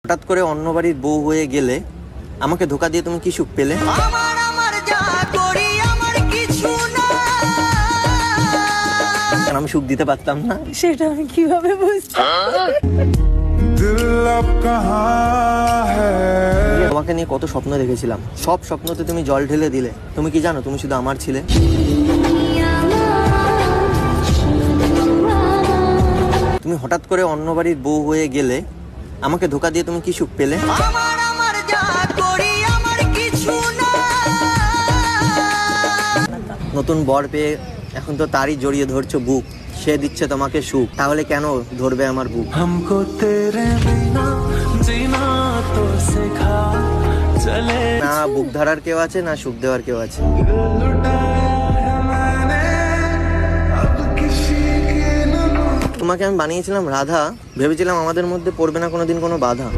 হঠাৎ করে অন্য বাড়ির বউ হয়ে গেলে আমাকে ধোকা দিয়ে তুমি কি সুখ পেলে? কেন আমি সুখ দিতে পারতাম না? সেটা আমি কিভাবে বুঝবো? তোমাকে নিয়ে কত স্বপ্ন দেখেছিলাম, সব স্বপ্নতে তুমি জল ঢেলে দিলে। তুমি কি জানো তুমি শুধু আমার ছিলে? তুমি হঠাৎ করে অন্য বাড়ির বউ হয়ে গেলে আমাকে ধোকা দিয়ে তুমি কি সুখ পেলে? নতুন বর পেয়ে এখন তো তারই জড়িয়ে ধরছো বুক, সে দিচ্ছে তোমাকে সুখ, তাহলে কেন ধরবে আমার বুক? हमको तेरे बिना जीना तो सिखा चले না বুক ধরার কেউ আছে, না সুখ দেওয়ার কেউ আছে। তোমাকে আমি বানিয়েছিলাম রাধা, ভেবেছিলাম আমাদের মধ্যে পড়বে না কোনোদিন কোনো বাধা।